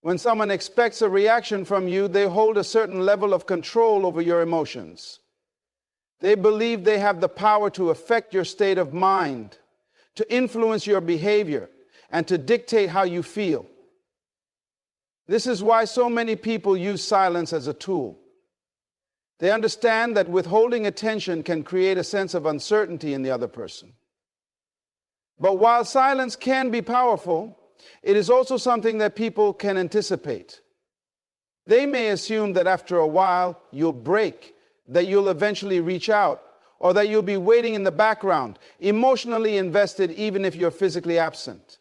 When someone expects a reaction from you, they hold a certain level of control over your emotions. They believe they have the power to affect your state of mind, to influence your behavior, and to dictate how you feel. This is why so many people use silence as a tool. They understand that withholding attention can create a sense of uncertainty in the other person. But while silence can be powerful, it is also something that people can anticipate. They may assume that after a while you'll break, that you'll eventually reach out, or that you'll be waiting in the background, emotionally invested even if you're physically absent.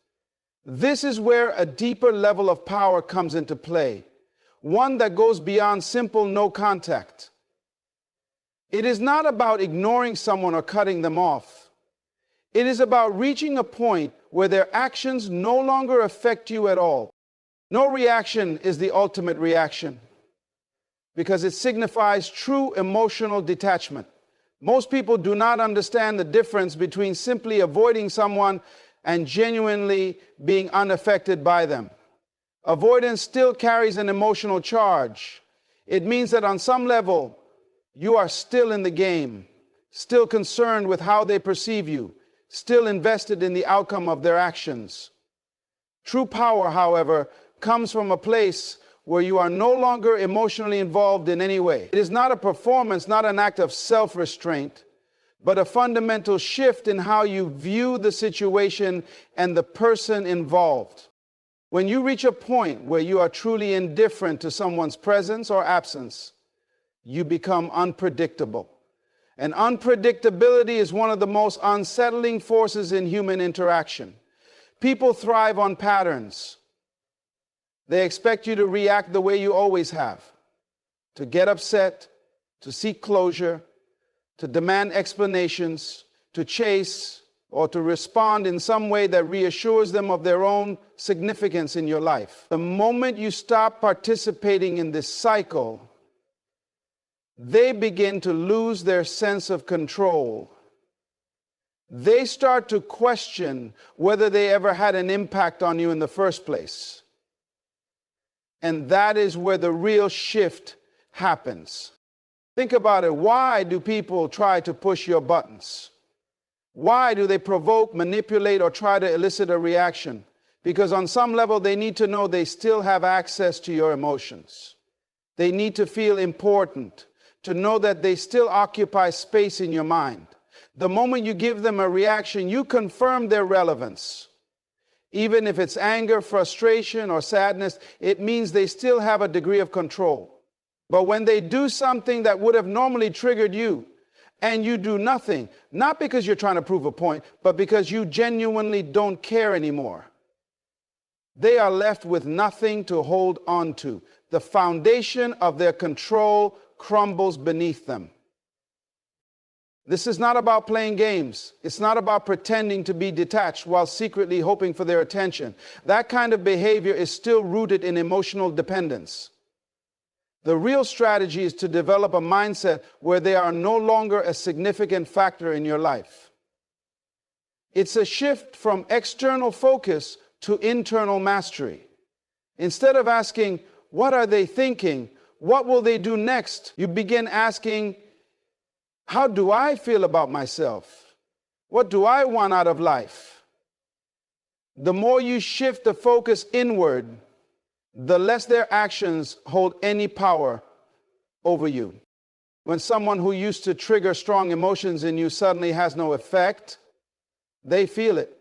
This is where a deeper level of power comes into play, one that goes beyond simple no contact. It is not about ignoring someone or cutting them off. It is about reaching a point where their actions no longer affect you at all. No reaction is the ultimate reaction, because it signifies true emotional detachment. Most people do not understand the difference between simply avoiding someone and genuinely being unaffected by them. Avoidance still carries an emotional charge. It means that on some level, you are still in the game, still concerned with how they perceive you, still invested in the outcome of their actions. True power, however, comes from a place where you are no longer emotionally involved in any way. It is not a performance, not an act of self-restraint, but a fundamental shift in how you view the situation and the person involved. When you reach a point where you are truly indifferent to someone's presence or absence, you become unpredictable. And unpredictability is one of the most unsettling forces in human interaction. People thrive on patterns. They expect you to react the way you always have, to get upset, to seek closure, to demand explanations, to chase, or to respond in some way that reassures them of their own significance in your life. The moment you stop participating in this cycle, they begin to lose their sense of control. They start to question whether they ever had an impact on you in the first place. And that is where the real shift happens. Think about it. Why do people try to push your buttons? Why do they provoke, manipulate, or try to elicit a reaction? Because on some level, they need to know they still have access to your emotions. They need to feel important, to know that they still occupy space in your mind. The moment you give them a reaction, you confirm their relevance. Even if it's anger, frustration, or sadness, it means they still have a degree of control. But when they do something that would have normally triggered you, and you do nothing, not because you're trying to prove a point, but because you genuinely don't care anymore, they are left with nothing to hold on to. The foundation of their control crumbles beneath them. This is not about playing games. It's not about pretending to be detached while secretly hoping for their attention. That kind of behavior is still rooted in emotional dependence. The real strategy is to develop a mindset where they are no longer a significant factor in your life. It's a shift from external focus to internal mastery. Instead of asking, what are they thinking? What will they do next? You begin asking, how do I feel about myself? What do I want out of life? The more you shift the focus inward, the less their actions hold any power over you. When someone who used to trigger strong emotions in you suddenly has no effect, they feel it,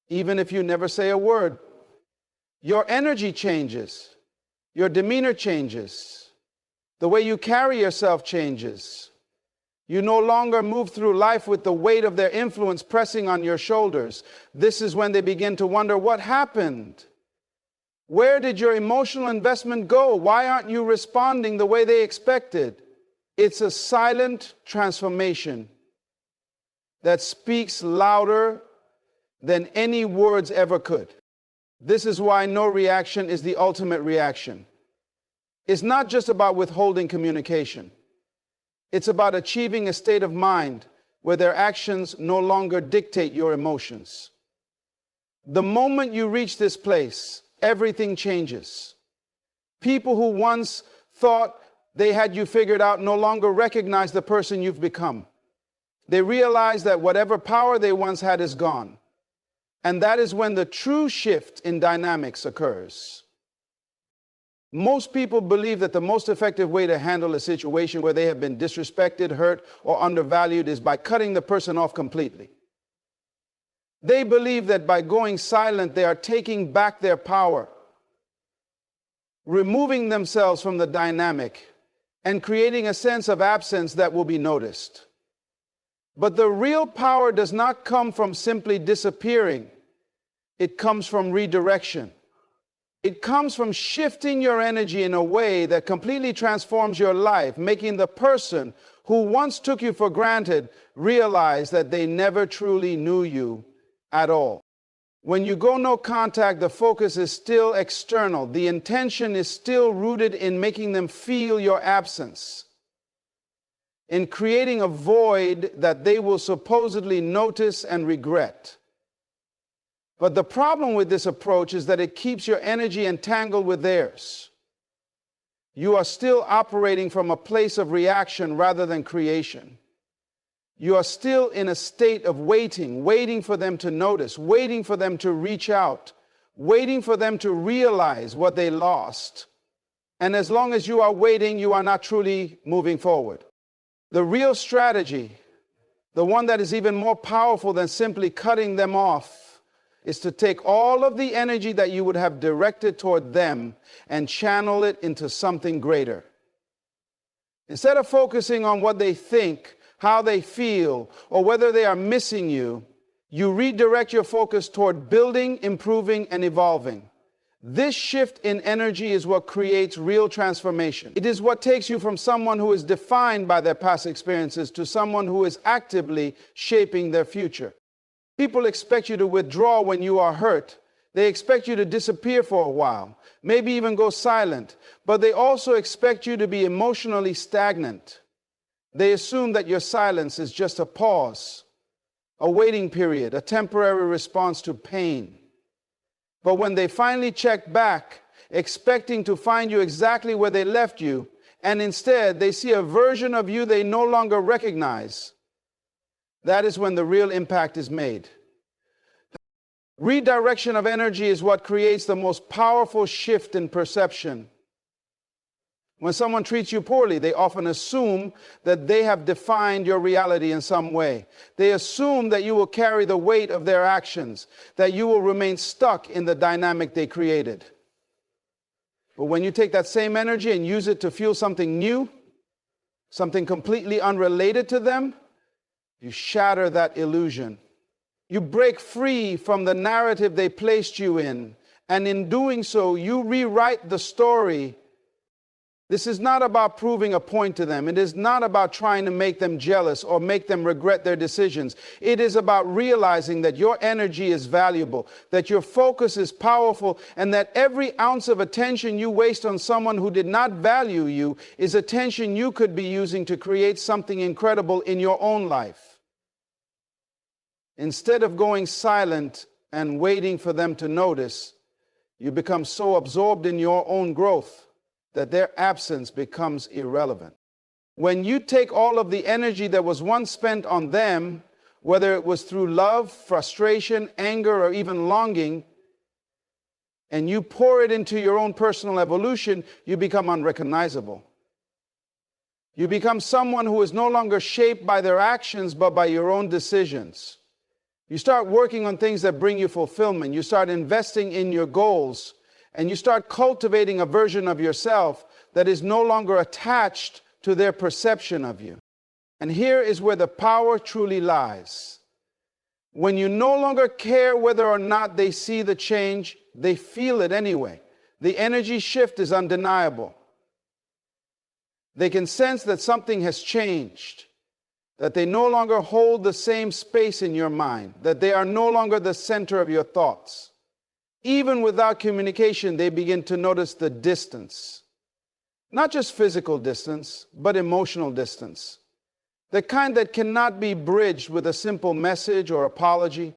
even if you never say a word. Your energy changes. Your demeanor changes. The way you carry yourself changes. You no longer move through life with the weight of their influence pressing on your shoulders. This is when they begin to wonder, what happened? Where did your emotional investment go? Why aren't you responding the way they expected? It's a silent transformation that speaks louder than any words ever could. This is why no reaction is the ultimate reaction. It's not just about withholding communication. It's about achieving a state of mind where their actions no longer dictate your emotions. The moment you reach this place, everything changes. People who once thought they had you figured out no longer recognize the person you've become. They realize that whatever power they once had is gone. And that is when the true shift in dynamics occurs. Most people believe that the most effective way to handle a situation where they have been disrespected, hurt, or undervalued is by cutting the person off completely. They believe that by going silent, they are taking back their power, removing themselves from the dynamic, and creating a sense of absence that will be noticed. But the real power does not come from simply disappearing. It comes from redirection. It comes from shifting your energy in a way that completely transforms your life, making the person who once took you for granted realize that they never truly knew you at all. When you go no contact, the focus is still external. The intention is still rooted in making them feel your absence, in creating a void that they will supposedly notice and regret. But the problem with this approach is that it keeps your energy entangled with theirs. You are still operating from a place of reaction rather than creation. You are still in a state of waiting for them to notice, waiting for them to reach out, waiting for them to realize what they lost. And as long as you are waiting, you are not truly moving forward. The real strategy, the one that is even more powerful than simply cutting them off, is to take all of the energy that you would have directed toward them and channel it into something greater. Instead of focusing on what they think, how they feel, or whether they are missing you, you redirect your focus toward building, improving, and evolving. This shift in energy is what creates real transformation. It is what takes you from someone who is defined by their past experiences to someone who is actively shaping their future. People expect you to withdraw when you are hurt. They expect you to disappear for a while, maybe even go silent, but they also expect you to be emotionally stagnant. They assume that your silence is just a pause, a waiting period, a temporary response to pain. But when they finally check back, expecting to find you exactly where they left you, and instead they see a version of you they no longer recognize, that is when the real impact is made. Redirection of energy is what creates the most powerful shift in perception. When someone treats you poorly, they often assume that they have defined your reality in some way. They assume that you will carry the weight of their actions, that you will remain stuck in the dynamic they created. But when you take that same energy and use it to fuel something new, something completely unrelated to them, you shatter that illusion. You break free from the narrative they placed you in, and in doing so, you rewrite the story. This is not about proving a point to them. It is not about trying to make them jealous or make them regret their decisions. It is about realizing that your energy is valuable, that your focus is powerful, and that every ounce of attention you waste on someone who did not value you is attention you could be using to create something incredible in your own life. Instead of going silent and waiting for them to notice, you become so absorbed in your own growth that their absence becomes irrelevant. When you take all of the energy that was once spent on them, whether it was through love, frustration, anger, or even longing, and you pour it into your own personal evolution, you become unrecognizable. You become someone who is no longer shaped by their actions, but by your own decisions. You start working on things that bring you fulfillment. You start investing in your goals. And you start cultivating a version of yourself that is no longer attached to their perception of you. And here is where the power truly lies. When you no longer care whether or not they see the change, they feel it anyway. The energy shift is undeniable. They can sense that something has changed, that they no longer hold the same space in your mind, that they are no longer the center of your thoughts. Even without communication, they begin to notice the distance. Not just physical distance, but emotional distance. The kind that cannot be bridged with a simple message or apology.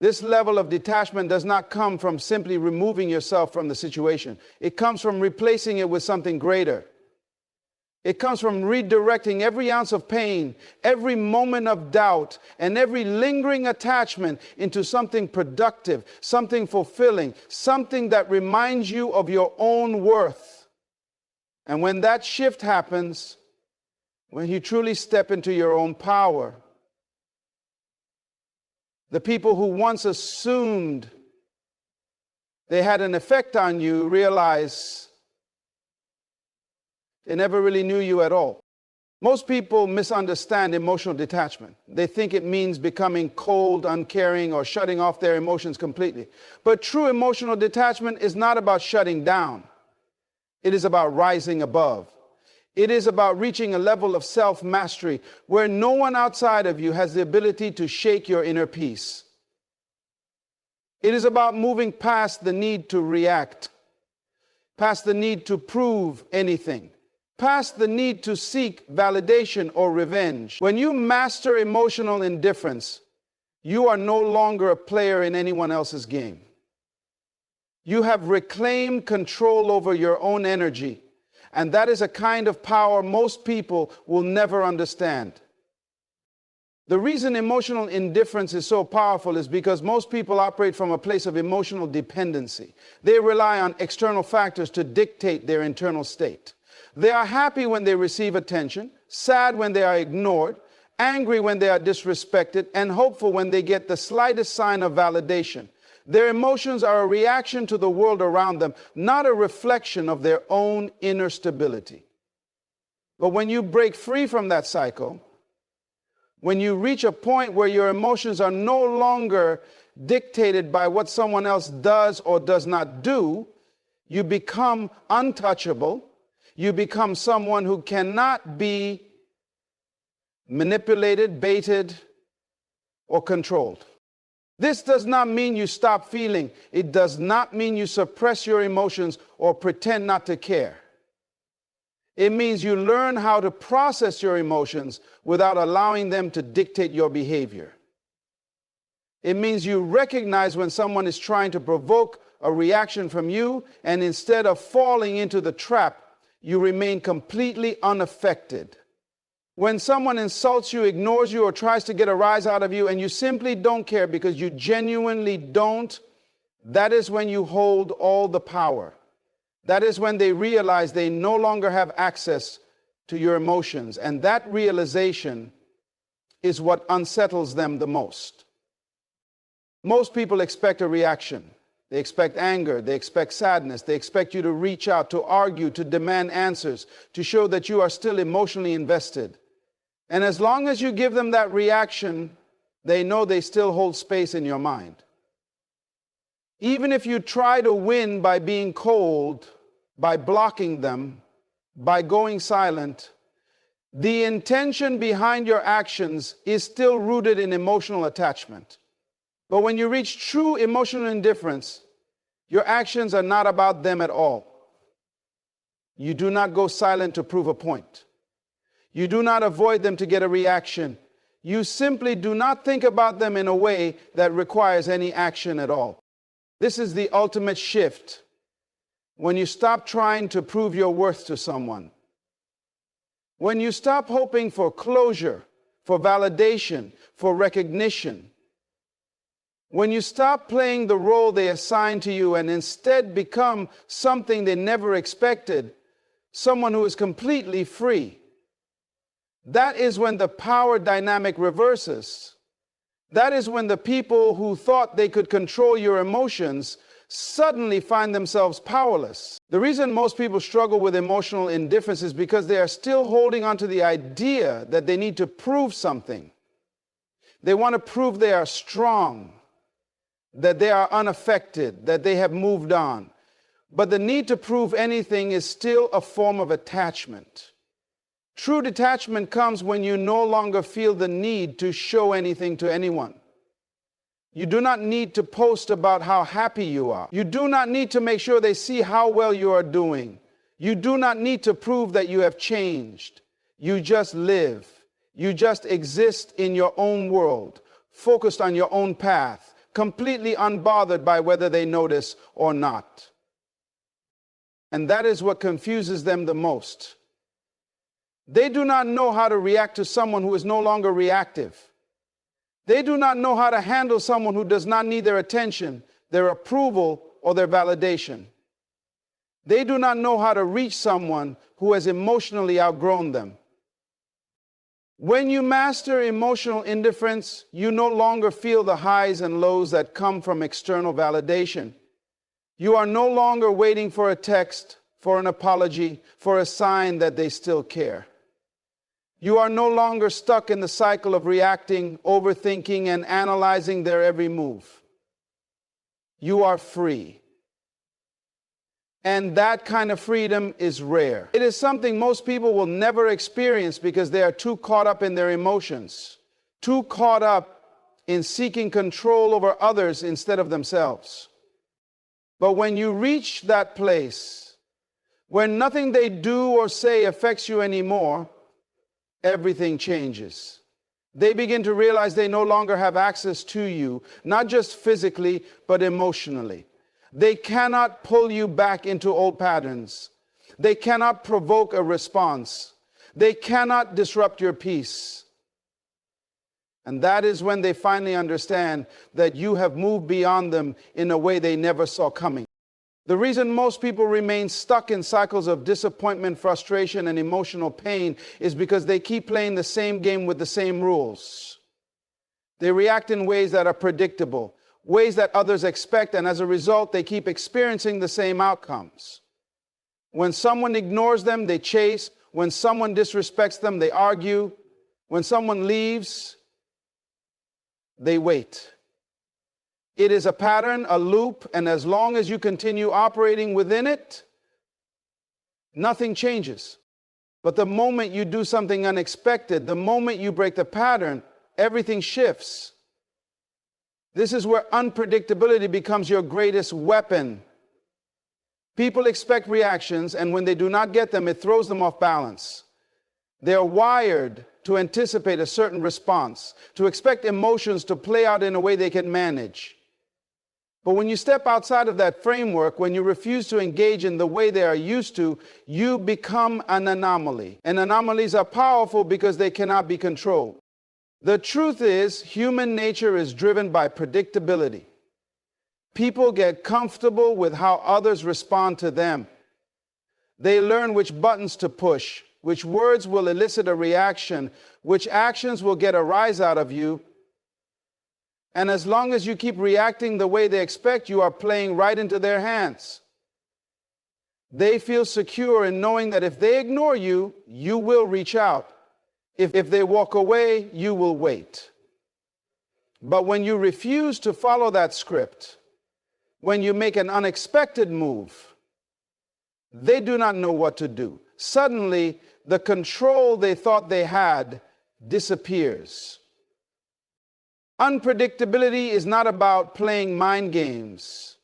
This level of detachment does not come from simply removing yourself from the situation. It comes from replacing it with something greater. It comes from redirecting every ounce of pain, every moment of doubt, and every lingering attachment into something productive, something fulfilling, something that reminds you of your own worth. And when that shift happens, when you truly step into your own power, the people who once assumed they had an effect on you realize they never really knew you at all. Most people misunderstand emotional detachment. They think it means becoming cold, uncaring, or shutting off their emotions completely. But true emotional detachment is not about shutting down. It is about rising above. It is about reaching a level of self-mastery where no one outside of you has the ability to shake your inner peace. It is about moving past the need to react, past the need to prove anything, past the need to seek validation or revenge. When you master emotional indifference, you are no longer a player in anyone else's game. You have reclaimed control over your own energy, and that is a kind of power most people will never understand. The reason emotional indifference is so powerful is because most people operate from a place of emotional dependency. They rely on external factors to dictate their internal state. They are happy when they receive attention, sad when they are ignored, angry when they are disrespected, and hopeful when they get the slightest sign of validation. Their emotions are a reaction to the world around them, not a reflection of their own inner stability. But when you break free from that cycle, when you reach a point where your emotions are no longer dictated by what someone else does or does not do, you become untouchable. You become someone who cannot be manipulated, baited, or controlled. This does not mean you stop feeling. It does not mean you suppress your emotions or pretend not to care. It means you learn how to process your emotions without allowing them to dictate your behavior. It means you recognize when someone is trying to provoke a reaction from you, and instead of falling into the trap, you remain completely unaffected. When someone insults you, ignores you, or tries to get a rise out of you, and you simply don't care because you genuinely don't, that is when you hold all the power. That is when they realize they no longer have access to your emotions. And that realization is what unsettles them the most. Most people expect a reaction. They expect anger, they expect sadness, they expect you to reach out, to argue, to demand answers, to show that you are still emotionally invested. And as long as you give them that reaction, they know they still hold space in your mind. Even if you try to win by being cold, by blocking them, by going silent, the intention behind your actions is still rooted in emotional attachment. But when you reach true emotional indifference, your actions are not about them at all. You do not go silent to prove a point. You do not avoid them to get a reaction. You simply do not think about them in a way that requires any action at all. This is the ultimate shift when you stop trying to prove your worth to someone. When you stop hoping for closure, for validation, for recognition. When you stop playing the role they assign to you and instead become something they never expected, someone who is completely free. That is when the power dynamic reverses. That is when the people who thought they could control your emotions suddenly find themselves powerless. The reason most people struggle with emotional indifference is because they are still holding on to the idea that they need to prove something. They want to prove they are strong, that they are unaffected, that they have moved on. But the need to prove anything is still a form of attachment. True detachment comes when you no longer feel the need to show anything to anyone. You do not need to post about how happy you are. You do not need to make sure they see how well you are doing. You do not need to prove that you have changed. You just live. You just exist in your own world, focused on your own path, completely unbothered by whether they notice or not. And that is what confuses them the most. They do not know how to react to someone who is no longer reactive. They do not know how to handle someone who does not need their attention, their approval, or their validation. They do not know how to reach someone who has emotionally outgrown them. When you master emotional indifference, you no longer feel the highs and lows that come from external validation. You are no longer waiting for a text, for an apology, for a sign that they still care. You are no longer stuck in the cycle of reacting, overthinking, and analyzing their every move. You are free. And that kind of freedom is rare. It is something most people will never experience because they are too caught up in their emotions, too caught up in seeking control over others instead of themselves. But when you reach that place, where nothing they do or say affects you anymore, everything changes. They begin to realize they no longer have access to you, not just physically, but emotionally. They cannot pull you back into old patterns. They cannot provoke a response. They cannot disrupt your peace. And that is when they finally understand that you have moved beyond them in a way they never saw coming. The reason most people remain stuck in cycles of disappointment, frustration, and emotional pain is because they keep playing the same game with the same rules. They react in ways that are predictable, ways that others expect, and as a result, they keep experiencing the same outcomes. When someone ignores them, they chase. When someone disrespects them, they argue. When someone leaves, they wait. It is a pattern, a loop, and as long as you continue operating within it, nothing changes. But the moment you do something unexpected, the moment you break the pattern, everything shifts. This is where unpredictability becomes your greatest weapon. People expect reactions, and when they do not get them, it throws them off balance. They are wired to anticipate a certain response, to expect emotions to play out in a way they can manage. But when you step outside of that framework, when you refuse to engage in the way they are used to, you become an anomaly. And anomalies are powerful because they cannot be controlled. The truth is, human nature is driven by predictability. People get comfortable with how others respond to them. They learn which buttons to push, which words will elicit a reaction, which actions will get a rise out of you. And as long as you keep reacting the way they expect, you are playing right into their hands. They feel secure in knowing that if they ignore you, you will reach out. If they walk away, you will wait. But when you refuse to follow that script, when you make an unexpected move, they do not know what to do. Suddenly, the control they thought they had disappears. Unpredictability is not about playing mind games.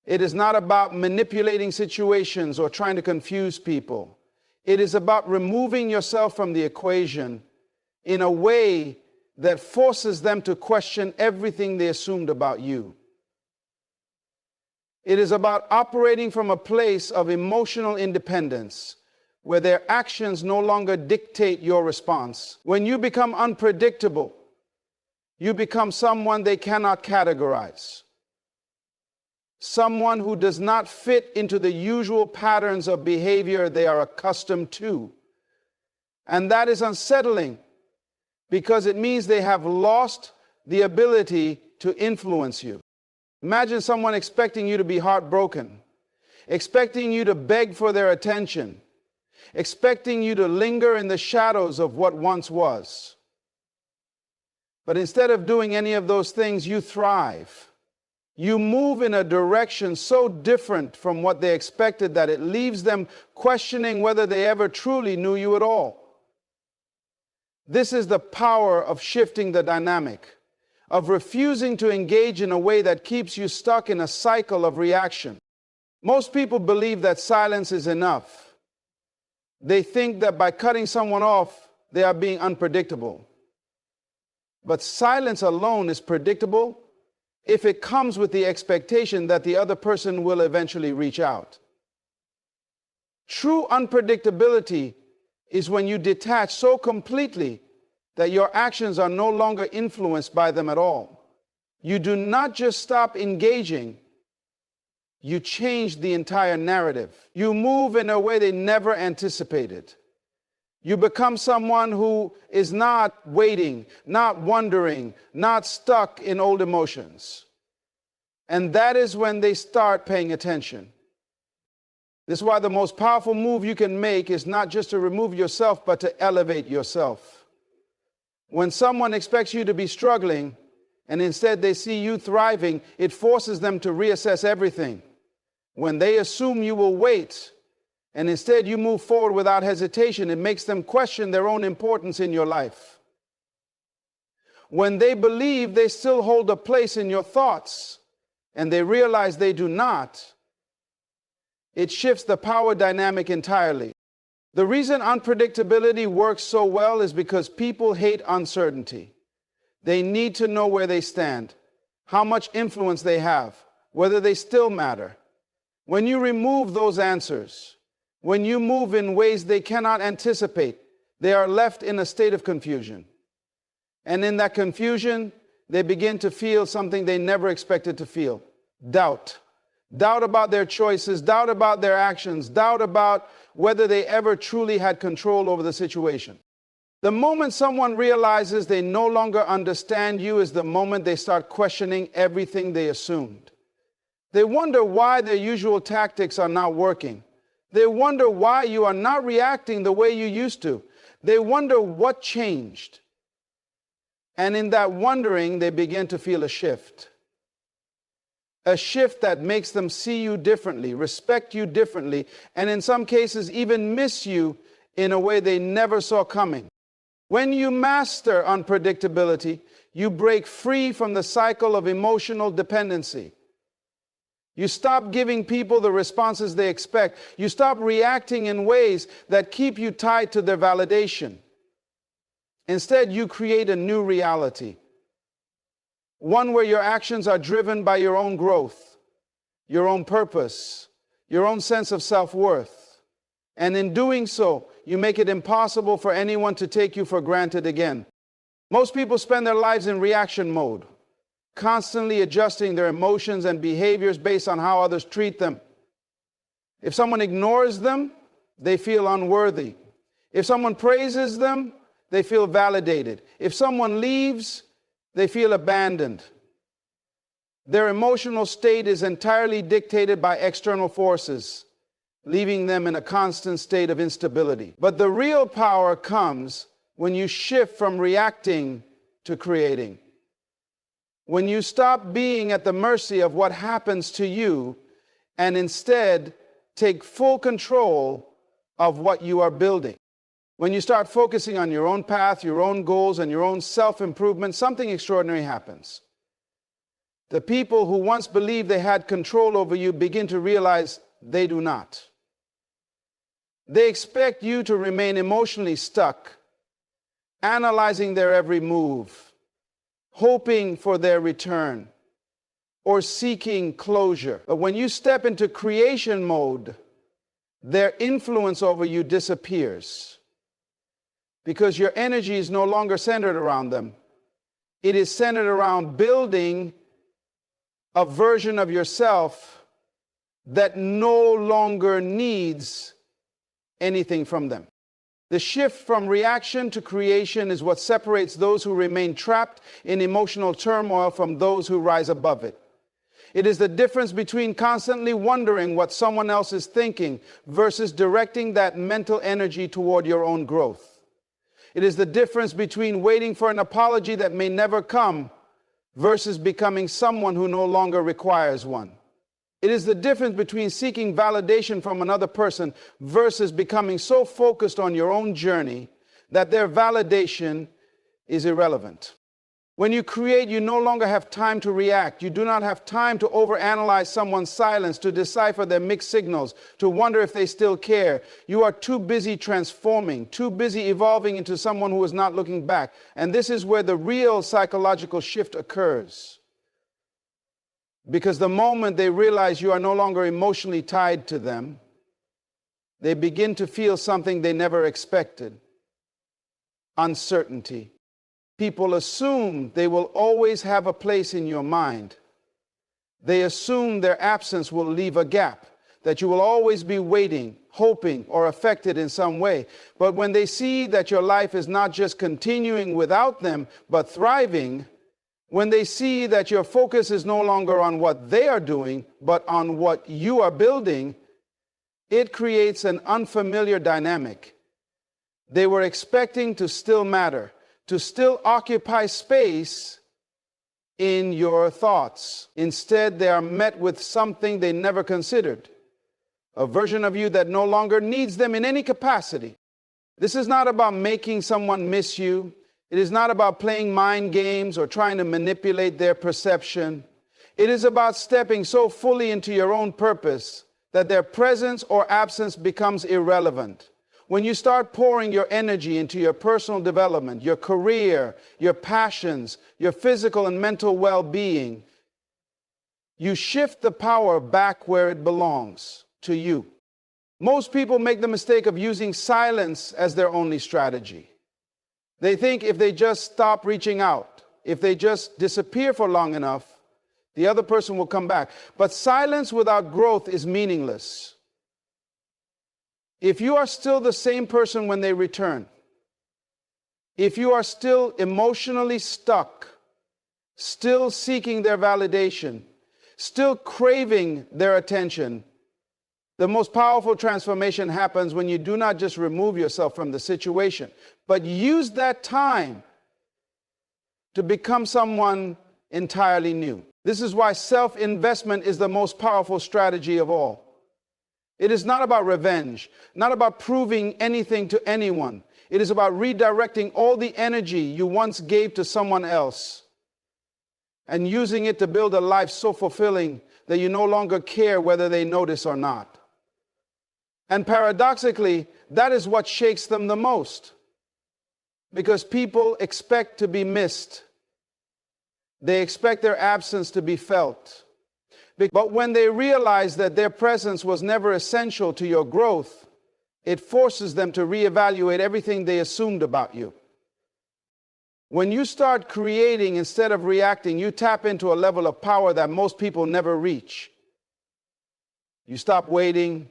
It is not about manipulating situations or trying to confuse people. It is about removing yourself from the equation in a way that forces them to question everything they assumed about you. It is about operating from a place of emotional independence, where their actions no longer dictate your response. When you become unpredictable, you become someone they cannot categorize. Someone who does not fit into the usual patterns of behavior they are accustomed to. And that is unsettling because it means they have lost the ability to influence you. Imagine someone expecting you to be heartbroken, expecting you to beg for their attention, expecting you to linger in the shadows of what once was. But instead of doing any of those things, you thrive. You move in a direction so different from what they expected that it leaves them questioning whether they ever truly knew you at all. This is the power of shifting the dynamic, of refusing to engage in a way that keeps you stuck in a cycle of reaction. Most people believe that silence is enough. They think that by cutting someone off, they are being unpredictable. But silence alone is predictable if it comes with the expectation that the other person will eventually reach out. True unpredictability is when you detach so completely that your actions are no longer influenced by them at all. You do not just stop engaging, you change the entire narrative. You move in a way they never anticipated. You become someone who is not waiting, not wondering, not stuck in old emotions. And that is when they start paying attention. This is why the most powerful move you can make is not just to remove yourself, but to elevate yourself. When someone expects you to be struggling, and instead they see you thriving, it forces them to reassess everything. When they assume you will wait, and instead you move forward without hesitation, it makes them question their own importance in your life. When they believe they still hold a place in your thoughts, and they realize they do not, it shifts the power dynamic entirely. The reason unpredictability works so well is because people hate uncertainty. They need to know where they stand, how much influence they have, whether they still matter. When you remove those answers, when you move in ways they cannot anticipate, they are left in a state of confusion. And in that confusion, they begin to feel something they never expected to feel: doubt. Doubt about their choices, doubt about their actions, doubt about whether they ever truly had control over the situation. The moment someone realizes they no longer understand you is the moment they start questioning everything they assumed. They wonder why their usual tactics are not working. They wonder why you are not reacting the way you used to. They wonder what changed. And in that wondering, they begin to feel a shift. A shift that makes them see you differently, respect you differently, and in some cases even miss you in a way they never saw coming. When you master unpredictability, you break free from the cycle of emotional dependency. You stop giving people the responses they expect. You stop reacting in ways that keep you tied to their validation. Instead, you create a new reality. One where your actions are driven by your own growth, your own purpose, your own sense of self-worth. And in doing so, you make it impossible for anyone to take you for granted again. Most people spend their lives in reaction mode, constantly adjusting their emotions and behaviors based on how others treat them. If someone ignores them, they feel unworthy. If someone praises them, they feel validated. If someone leaves, they feel abandoned. Their emotional state is entirely dictated by external forces, leaving them in a constant state of instability. But the real power comes when you shift from reacting to creating. When you stop being at the mercy of what happens to you and instead take full control of what you are building. When you start focusing on your own path, your own goals, and your own self-improvement, something extraordinary happens. The people who once believed they had control over you begin to realize they do not. They expect you to remain emotionally stuck, analyzing their every move, hoping for their return, or seeking closure. But when you step into creation mode, their influence over you disappears. Because your energy is no longer centered around them. It is centered around building a version of yourself that no longer needs anything from them. The shift from reaction to creation is what separates those who remain trapped in emotional turmoil from those who rise above it. It is the difference between constantly wondering what someone else is thinking versus directing that mental energy toward your own growth. It is the difference between waiting for an apology that may never come versus becoming someone who no longer requires one. It is the difference between seeking validation from another person versus becoming so focused on your own journey that their validation is irrelevant. When you create, you no longer have time to react. You do not have time to overanalyze someone's silence, to decipher their mixed signals, to wonder if they still care. You are too busy transforming, too busy evolving into someone who is not looking back. And this is where the real psychological shift occurs. Because the moment they realize you are no longer emotionally tied to them, they begin to feel something they never expected: uncertainty. People assume they will always have a place in your mind. They assume their absence will leave a gap, that you will always be waiting, hoping, or affected in some way. But when they see that your life is not just continuing without them, but thriving, when they see that your focus is no longer on what they are doing, but on what you are building, it creates an unfamiliar dynamic. They were expecting to still matter, to still occupy space in your thoughts. Instead, they are met with something they never considered: a version of you that no longer needs them in any capacity. This is not about making someone miss you. It is not about playing mind games or trying to manipulate their perception. It is about stepping so fully into your own purpose that their presence or absence becomes irrelevant. When you start pouring your energy into your personal development, your career, your passions, your physical and mental well-being, you shift the power back where it belongs, to you. Most people make the mistake of using silence as their only strategy. They think if they just stop reaching out, if they just disappear for long enough, the other person will come back. But silence without growth is meaningless. If you are still the same person when they return, if you are still emotionally stuck, still seeking their validation, still craving their attention, the most powerful transformation happens when you do not just remove yourself from the situation, but use that time to become someone entirely new. This is why self-investment is the most powerful strategy of all. It is not about revenge, not about proving anything to anyone. It is about redirecting all the energy you once gave to someone else and using it to build a life so fulfilling that you no longer care whether they notice or not. And paradoxically, that is what shakes them the most, because people expect to be missed. They expect their absence to be felt. But when they realize that their presence was never essential to your growth, it forces them to reevaluate everything they assumed about you. When you start creating instead of reacting, you tap into a level of power that most people never reach. You stop waiting.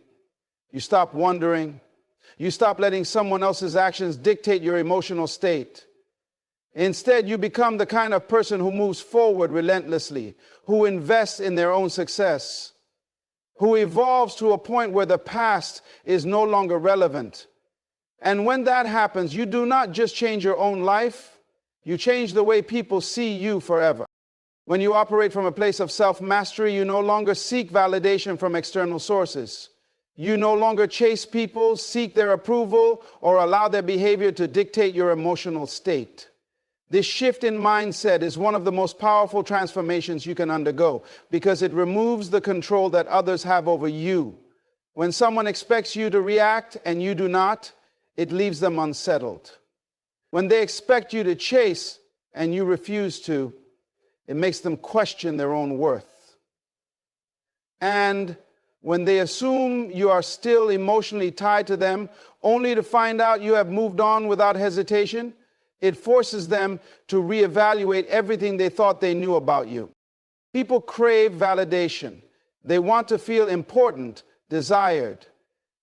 You stop wondering. You stop letting someone else's actions dictate your emotional state. Instead, you become the kind of person who moves forward relentlessly, who invests in their own success, who evolves to a point where the past is no longer relevant. And when that happens, you do not just change your own life, you change the way people see you forever. When you operate from a place of self-mastery, you no longer seek validation from external sources. You no longer chase people, seek their approval, or allow their behavior to dictate your emotional state. This shift in mindset is one of the most powerful transformations you can undergo because it removes the control that others have over you. When someone expects you to react and you do not, it leaves them unsettled. When they expect you to chase and you refuse to, it makes them question their own worth. And when they assume you are still emotionally tied to them, only to find out you have moved on without hesitation, it forces them to reevaluate everything they thought they knew about you. People crave validation. They want to feel important, desired,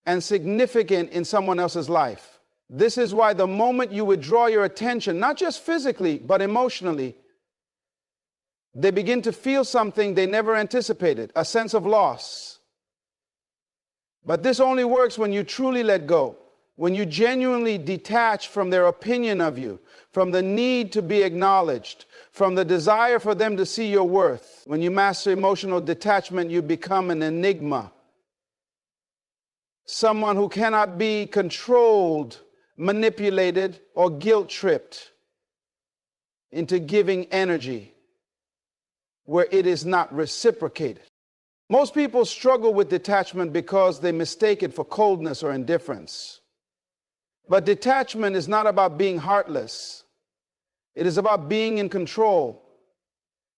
and significant in someone else's life. This is why the moment you withdraw your attention, not just physically, but emotionally, they begin to feel something they never anticipated, a sense of loss. But this only works when you truly let go, when you genuinely detach from their opinion of you, from the need to be acknowledged, from the desire for them to see your worth. When you master emotional detachment, you become an enigma. Someone who cannot be controlled, manipulated, or guilt-tripped into giving energy where it is not reciprocated. Most people struggle with detachment because they mistake it for coldness or indifference. But detachment is not about being heartless. It is about being in control.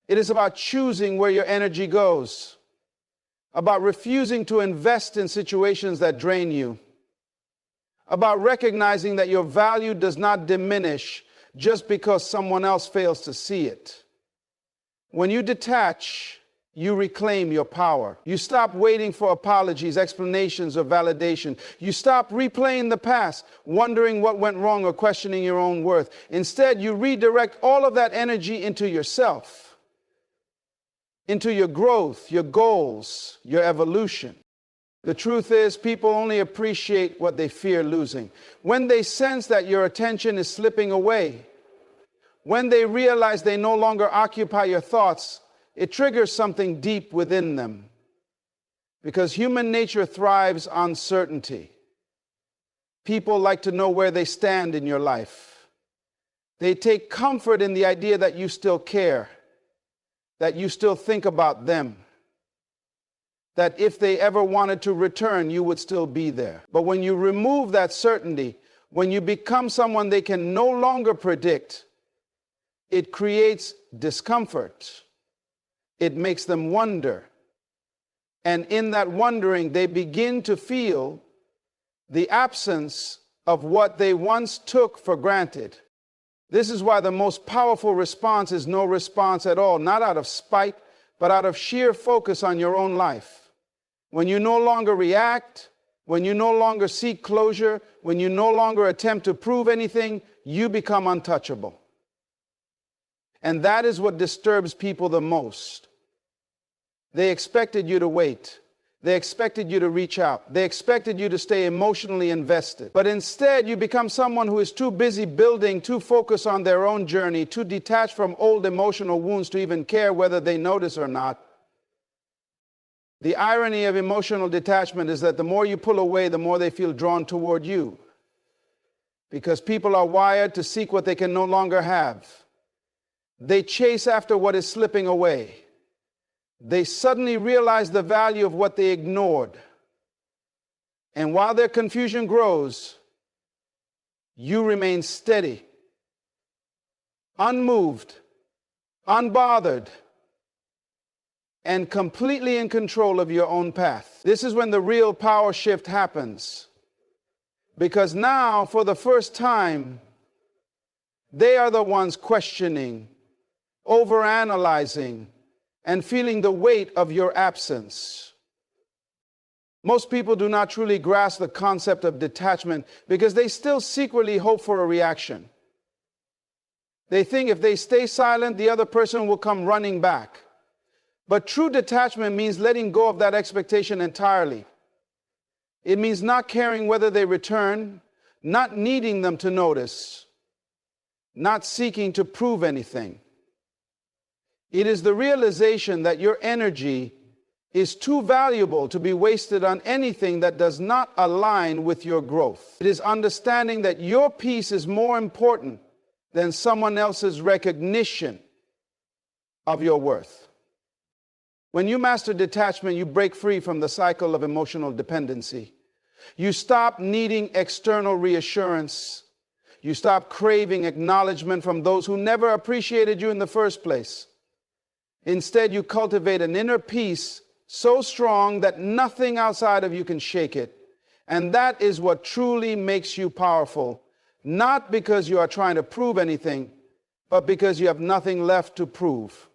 It is about choosing where your energy goes, about refusing to invest in situations that drain you, about recognizing that your value does not diminish just because someone else fails to see it. When you detach, you reclaim your power. You stop waiting for apologies, explanations, or validation. You stop replaying the past, wondering what went wrong or questioning your own worth. Instead, you redirect all of that energy into yourself, into your growth, your goals, your evolution. The truth is, people only appreciate what they fear losing. When they sense that your attention is slipping away, when they realize they no longer occupy your thoughts, it triggers something deep within them. Because human nature thrives on certainty. People like to know where they stand in your life. They take comfort in the idea that you still care, that you still think about them, that if they ever wanted to return, you would still be there. But when you remove that certainty, when you become someone they can no longer predict, it creates discomfort. It makes them wonder. And in that wondering, they begin to feel the absence of what they once took for granted. This is why the most powerful response is no response at all, not out of spite, but out of sheer focus on your own life. When you no longer react, when you no longer seek closure, when you no longer attempt to prove anything, you become untouchable. And that is what disturbs people the most. They expected you to wait. They expected you to reach out. They expected you to stay emotionally invested. But instead, you become someone who is too busy building, too focused on their own journey, too detached from old emotional wounds to even care whether they notice or not. The irony of emotional detachment is that the more you pull away, the more they feel drawn toward you. Because people are wired to seek what they can no longer have. They chase after what is slipping away. They suddenly realize the value of what they ignored. And while their confusion grows, you remain steady, unmoved, unbothered, and completely in control of your own path. This is when the real power shift happens. Because now, for the first time, they are the ones questioning, overanalyzing, and feeling the weight of your absence. Most people do not truly grasp the concept of detachment because they still secretly hope for a reaction. They think if they stay silent, the other person will come running back. But true detachment means letting go of that expectation entirely. It means not caring whether they return, not needing them to notice, not seeking to prove anything. It is the realization that your energy is too valuable to be wasted on anything that does not align with your growth. It is understanding that your peace is more important than someone else's recognition of your worth. When you master detachment, you break free from the cycle of emotional dependency. You stop needing external reassurance. You stop craving acknowledgement from those who never appreciated you in the first place. Instead, you cultivate an inner peace so strong that nothing outside of you can shake it. And that is what truly makes you powerful, not because you are trying to prove anything, but because you have nothing left to prove.